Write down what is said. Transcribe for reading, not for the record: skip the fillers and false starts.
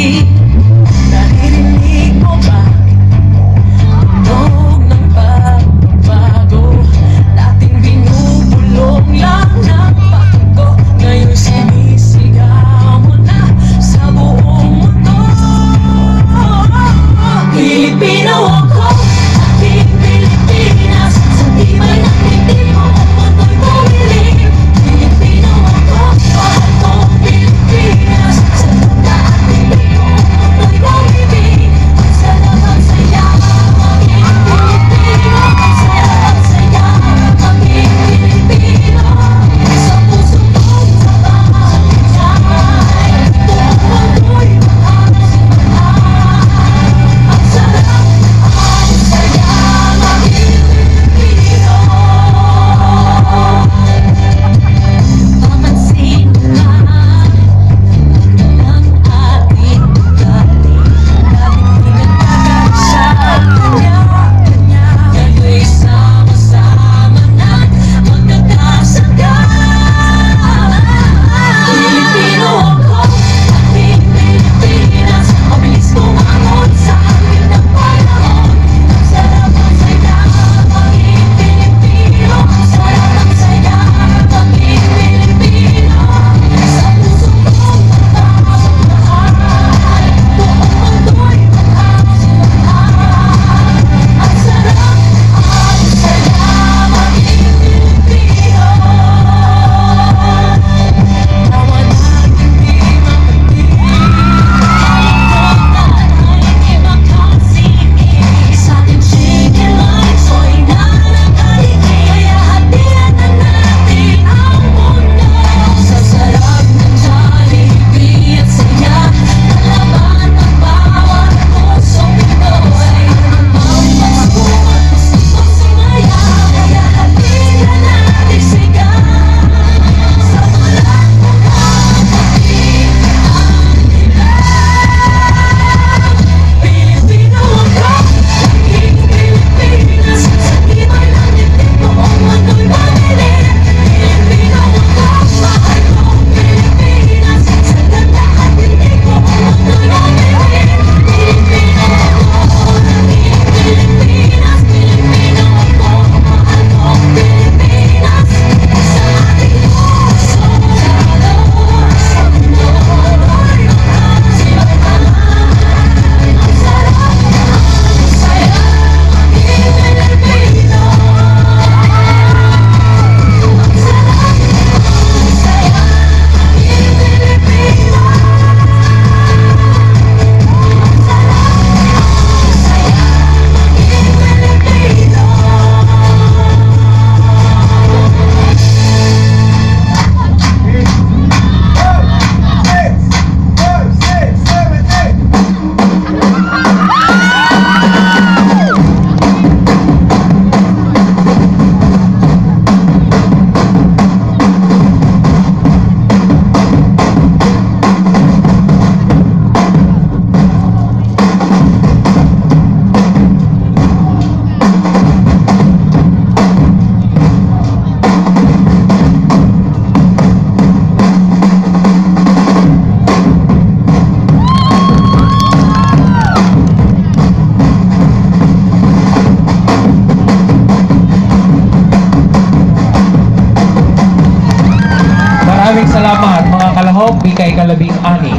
gabi. Naririnig mo ba tunog ng pagbabago? Dating binubulong lang ng pagko, ngayon sinisigaw mo na sa buong mundo. Pilipino ako, aking Pilipinas, sa tibay ng titig mo ang mundo'y bumili. Pilipino ako, mahal kong Pilipinas, sa tanda at titig mo ang mundo'y bumili. Ang sarap ang saya, maging Pilipino. Ang sarap ang saya, maging Pilipino. Sa puso ko'y sabay, buong mundo'y mahal. Ang sarap ang saya, maging Pilipino. Papansin ka ng ating ugali, laging di nagkakasya kanya-kanya. Ngayon'y sama-sama na't magkakasangga. Pilipino ako, aking Pilipinas, mabilis bumangon sa amin ng panahon. Ang sarap ang saya, maging Pilipino. Ang sarap ang saya, maging Pilipino. Sa puso kong magpapagmahal, buong mundo'y magkasintahan. Ang sarap ang saya, maging Pilipino. Bawat hindi mapatig, alam ko na hindi makasingit. Sa ating chicken lights, so'y nananalikin. Kaya hatian na natin ang mundo. Sa sarap ng Jollibee at saya, nalaman ang bawat pusong Pinoy. Ang magpapagod, gustong sumaya, kaya hatian natin sigaw. Sa walang pagkakapit ang dilim. Pilipino ako, aking Pilipinas, sa tibay ng titig mo ang mundo'y bumili. Pilipino ako, mahal kong Pilipinas, sa ganda at titig mo ang mundo'y bumili. Pilipino ako, aking Pilipinas, Pilipino ako, mahal kong Pilipinas, sa ating puso, sa loob, sa mundo'y magkasintahan. Ang sarap ang saya, maging Pilipino. Ang sarap ang saya, maging Pilipino. Ang Maraming salamat mga kalahok, Bikay Kalabing Ani.